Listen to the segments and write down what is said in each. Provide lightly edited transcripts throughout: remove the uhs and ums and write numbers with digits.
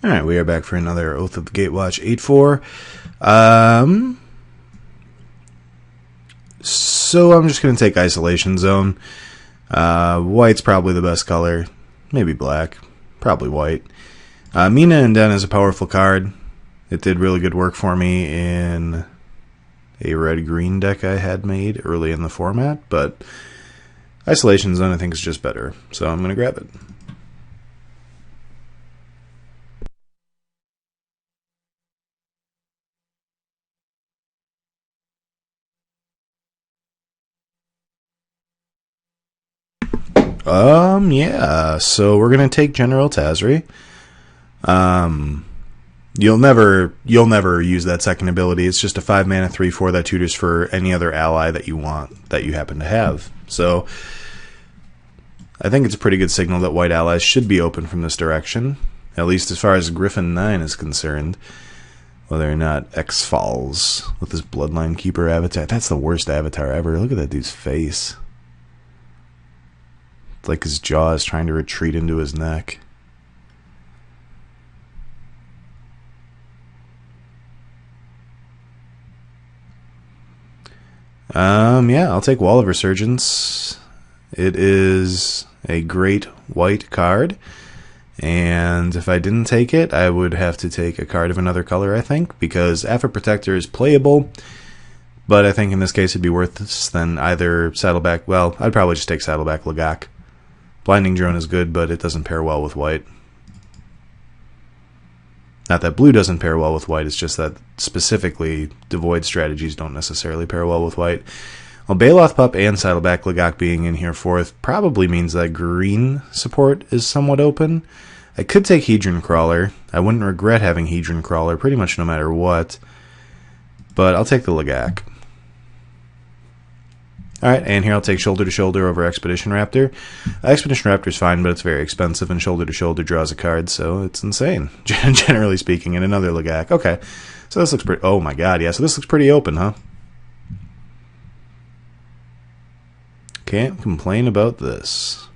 Alright, we are back for another Oath of the Gatewatch 8-4. So I'm just going to take Isolation Zone. White's probably the best color. Maybe black. Probably white. Mina and Den is a powerful card. It did really good work for me in a red-green deck I had made early in the format, but Isolation Zone I think is just better, so I'm going to grab it. Yeah, so we're gonna take General Tazri. You'll never use that second ability. It's just a 5-mana 3/4 that tutors for any other ally that you want, that you happen to have. So I think it's a pretty good signal that white allies should be open from this direction, at least as far as Griffin 9 is concerned. Whether or not X falls with his Bloodline Keeper avatar. That's the worst avatar ever. Look at that dude's face. It's like his jaw is trying to retreat into his neck. Yeah, I'll take Wall of Resurgence. It is a great white card. And if I didn't take it, I would have to take a card of another color, I think, because Aphid Protector is playable. But I think in this case it'd be worse than either Saddleback. Well, I'd probably just take Saddleback Lagak. Blinding Drone is good, but it doesn't pair well with white. Not that blue doesn't pair well with white, it's just that specifically Devoid strategies don't necessarily pair well with white. Well, Baloth Pup and Saddleback Lagak being in here fourth probably means that green support is somewhat open. I could take Hedron Crawler. I wouldn't regret having Hedron Crawler pretty much no matter what. But I'll take the Lagak. Alright, and here I'll take Shoulder to Shoulder over Expedition Raptor. Expedition Raptor is fine, but it's very expensive, and Shoulder to Shoulder draws a card, so it's insane, generally speaking, and another Lagak. Okay, so this looks pretty... Oh my god, yeah, so this looks pretty open, huh? Can't complain about this.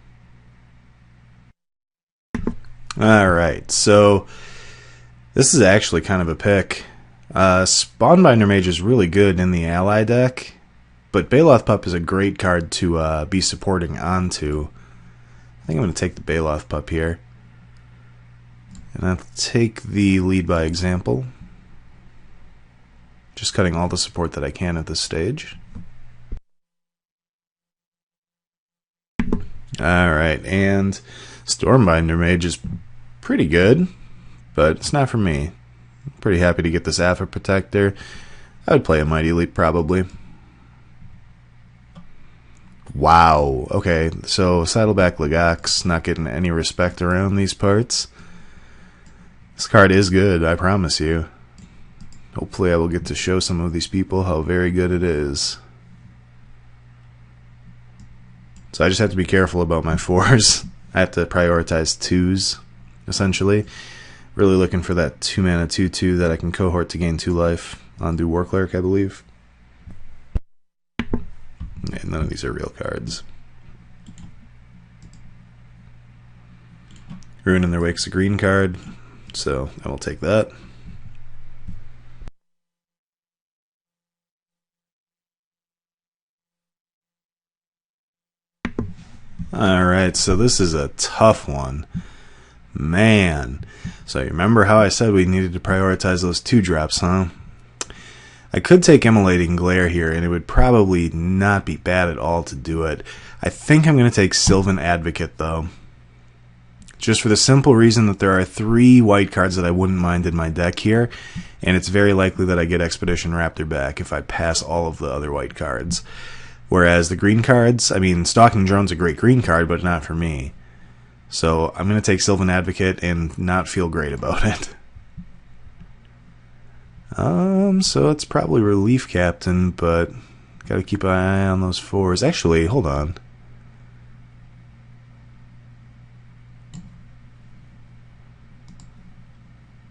Alright, so this is actually kind of a pick. Spawnbinder Mage is really good in the ally deck, but Baloth Pup is a great card to be supporting onto. I think I'm going to take the Baloth Pup here. And I'll take the lead by example. Just cutting all the support that I can at this stage. Alright, and Stormbinder Mage is pretty good, but it's not for me. I'm pretty happy to get this Aphid Protector. I would play a Mighty Leap probably. Wow, okay, so Saddleback Lagak's not getting any respect around these parts. This card is good, I promise you. Hopefully I will get to show some of these people how very good it is. So I just have to be careful about my 4s. I have to prioritize 2s, essentially. Really looking for that 2-mana 2/2 that I can cohort to gain 2 life on Do War Cleric, I believe. Yeah, none of these are real cards. Ruin in Their Wake's a green card, so I will take that. Alright, so this is a tough one. Man. So you remember how I said we needed to prioritize those 2 drops, huh? I could take Immolating Glare here, and it would probably not be bad at all to do it. I think I'm going to take Sylvan Advocate, though. Just for the simple reason that there are 3 white cards that I wouldn't mind in my deck here, and it's very likely that I get Expedition Raptor back if I pass all of the other white cards. Whereas the green cards, I mean, Stalking Drone's a great green card, but not for me. So I'm going to take Sylvan Advocate and not feel great about it. So it's probably Relief Captain, but gotta keep an eye on those 4s. Actually, hold on.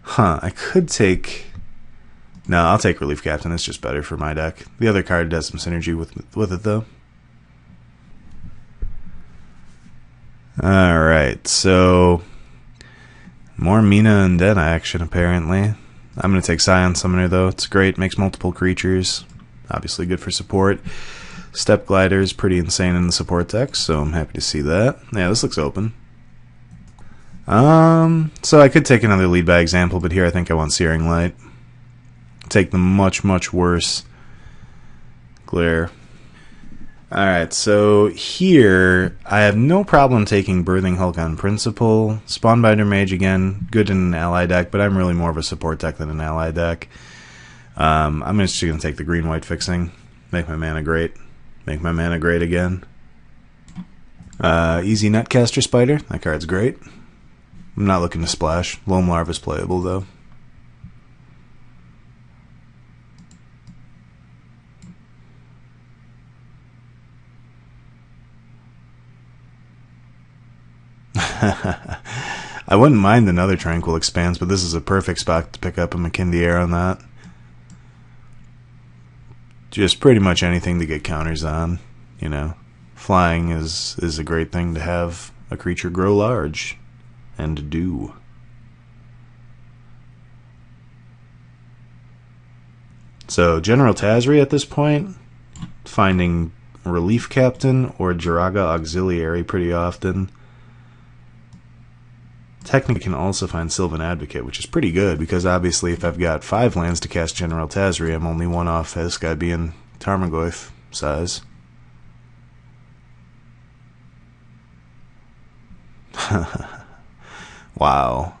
Huh, I could take... No, I'll take Relief Captain. It's just better for my deck. The other card does some synergy with it, though. Alright, so... More Mina and Den action, apparently. I'm going to take Scion Summoner, though. It's great, makes multiple creatures. Obviously good for support. Step Glider is pretty insane in the support deck, so I'm happy to see that. Yeah, this looks open. So I could take another lead by example, but here I think I want Searing Light. Take the much, much worse Glare. Alright, so here I have no problem taking Birthing Hulk on principle. Spawnbinder Mage again, good in an ally deck, but I'm really more of a support deck than an ally deck. I'm just going to take the green-white fixing. Make my mana great. Make my mana great again. Easy Netcaster Spider. That card's great. I'm not looking to splash. Loam Larva's playable, though. I wouldn't mind another Tranquil Expanse, but this is a perfect spot to pick up a McKindy Air on that. Just pretty much anything to get counters on, you know. Flying is a great thing to have a creature grow large and do. So General Tazri at this point, finding Relief Captain or Jiraga Auxiliary pretty often. Technically can also find Sylvan Advocate, which is pretty good, because obviously if I've got 5 lands to cast General Tazri, I'm only one off this guy being Tarmogoyf size. Wow.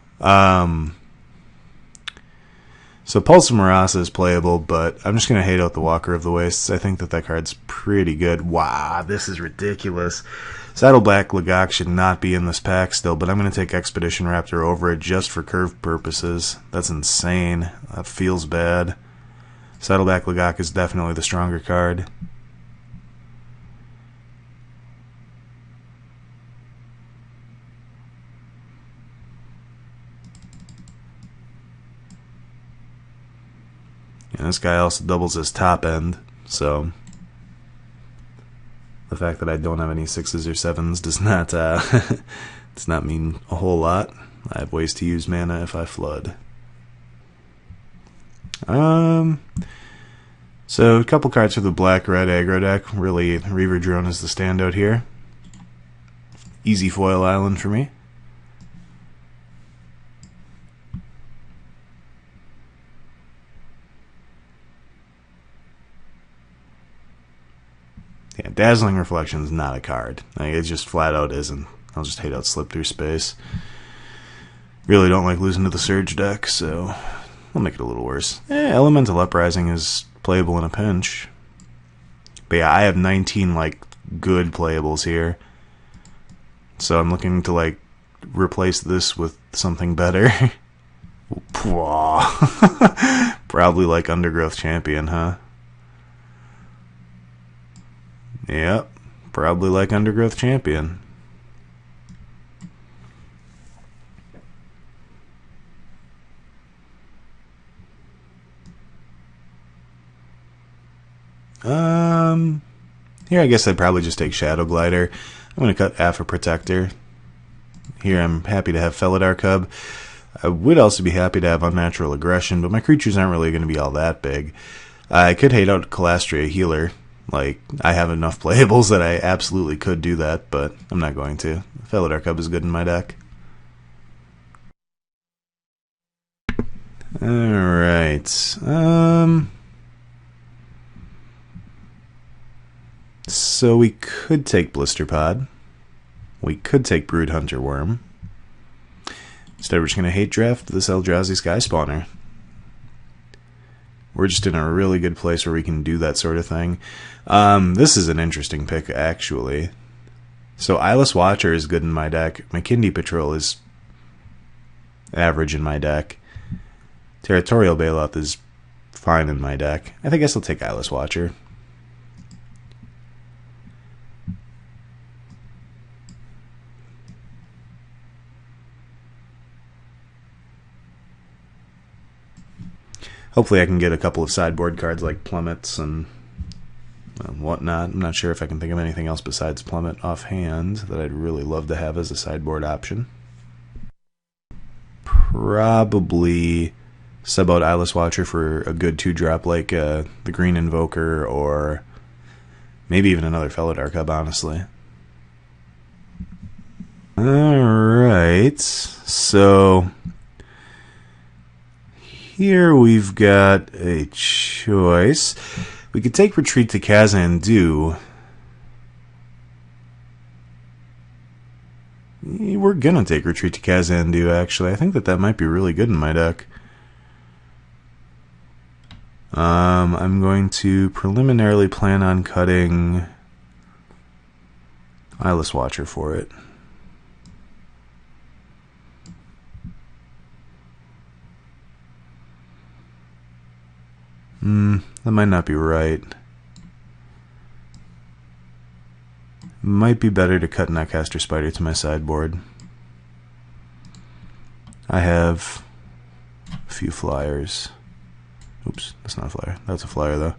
So Pulse of Marasa is playable, but I'm just going to hate out the Walker of the Wastes. I think that card's pretty good. Wow, this is ridiculous. Saddleback Lagak should not be in this pack still, but I'm going to take Expedition Raptor over it just for curve purposes. That's insane. That feels bad. Saddleback Lagak is definitely the stronger card. And this guy also doubles his top end, so the fact that I don't have any 6s or 7s does not does not mean a whole lot. I have ways to use mana if I flood. So a couple cards for the black-red aggro deck. Really, Reaver Drone is the standout here. Easy foil island for me. Yeah, Dazzling Reflection is not a card. Like, it just flat out isn't. I'll just hate out Slip Through Space. Really don't like losing to the Surge deck, so I'll make it a little worse. Elemental Uprising is playable in a pinch. But yeah, I have 19 like good playables here. So I'm looking to like replace this with something better. Probably like Undergrowth Champion, huh? Yep, probably like Undergrowth Champion. Here I guess I'd probably just take Shadow Glider. I'm going to cut Alpha Protector. Here I'm happy to have Felidar Cub. I would also be happy to have Unnatural Aggression, but my creatures aren't really going to be all that big. I could hate out Calastria Healer. Like, I have enough playables that I absolutely could do that, but I'm not going to. Felidar Cub is good in my deck. Alright. So we could take Blister Pod. We could take Brood Hunter Worm. Instead, we're just going to hate draft this Eldrazi Sky Spawner. We're just in a really good place where we can do that sort of thing. This is an interesting pick, actually. So Eyeless Watcher is good in my deck. McKindy Patrol is average in my deck. Territorial Bailout is fine in my deck. I guess I'll take Eyeless Watcher. Hopefully I can get a couple of sideboard cards like Plummets and whatnot. I'm not sure if I can think of anything else besides Plummet offhand that I'd really love to have as a sideboard option. probably sub out Eyeless Watcher for a good 2-drop like the Green Invoker or maybe even another Felidar Cub, honestly. Alright, so here we've got a choice. We could take Retreat to Kazandu. We're gonna take Retreat to Kazandu, actually. I think that might be really good in my deck. I'm going to preliminarily plan on cutting Eyeless Watcher for it. That might not be right. Might be better to cut Netcaster Spider to my sideboard. I have a few flyers. Oops, that's not a flyer. That's a flyer, though.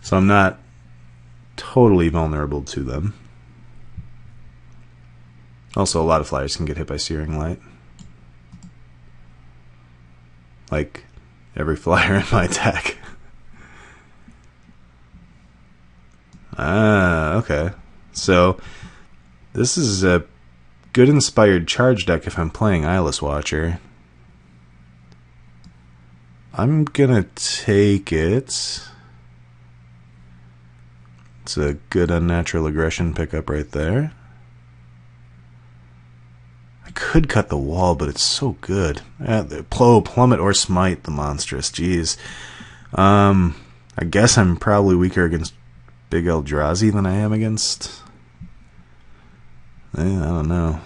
So I'm not totally vulnerable to them. Also, a lot of flyers can get hit by Searing Light. Like every flyer in my deck. Okay. So, this is a good inspired charge deck if I'm playing Eyeless Watcher. I'm gonna take it. It's a good unnatural aggression pickup right there. I could cut the wall, but it's so good. Plummet or Smite the Monstrous, jeez. I guess I'm probably weaker against Big Eldrazi than I am against... I don't know.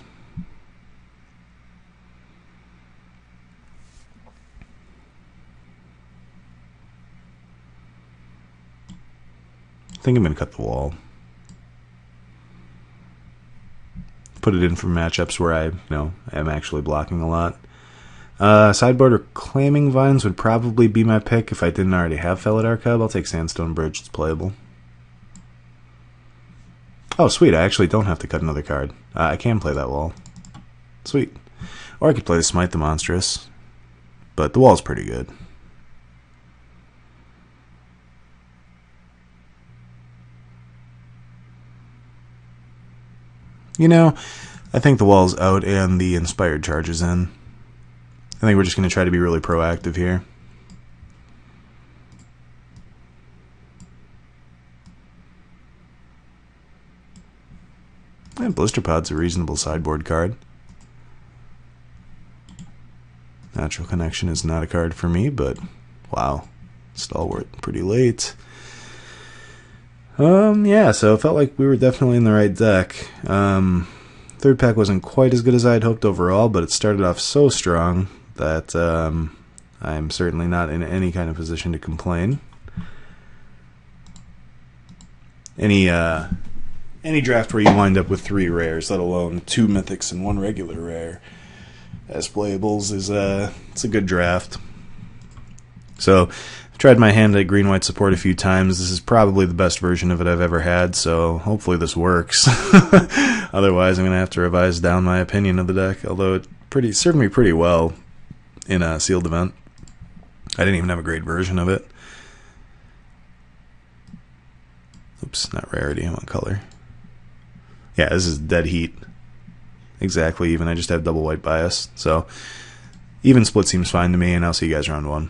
I think I'm going to cut the wall. Put it in for matchups where I, am actually blocking a lot. Sideboard Reclaiming Vines would probably be my pick if I didn't already have Felidar Cub. I'll take Sandstone Bridge, it's playable. Oh, sweet, I actually don't have to cut another card. I can play that wall. Sweet. Or I could play the Smite the Monstrous. But the wall's pretty good. I think the wall's out and the Inspired Charge is in. I think we're just going to try to be really proactive here. And Blister Pod's a reasonable sideboard card. Natural Connection is not a card for me, but wow, Stalwart pretty late. Yeah, so it felt like we were definitely in the right deck. Third pack wasn't quite as good as I had hoped overall, but it started off so strong that I'm certainly not in any kind of position to complain. Any draft where you wind up with 3 rares, let alone 2 mythics and 1 regular rare as playables, it's a good draft. So I've tried my hand at green-white support a few times. This is probably the best version of it I've ever had, so hopefully this works. Otherwise, I'm going to have to revise down my opinion of the deck, although it served me pretty well in a sealed event. I didn't even have a great version of it. Oops, not rarity, I want color. Yeah, this is dead heat. Exactly even. I just have double white bias. So even split seems fine to me, and I'll see you guys round 1.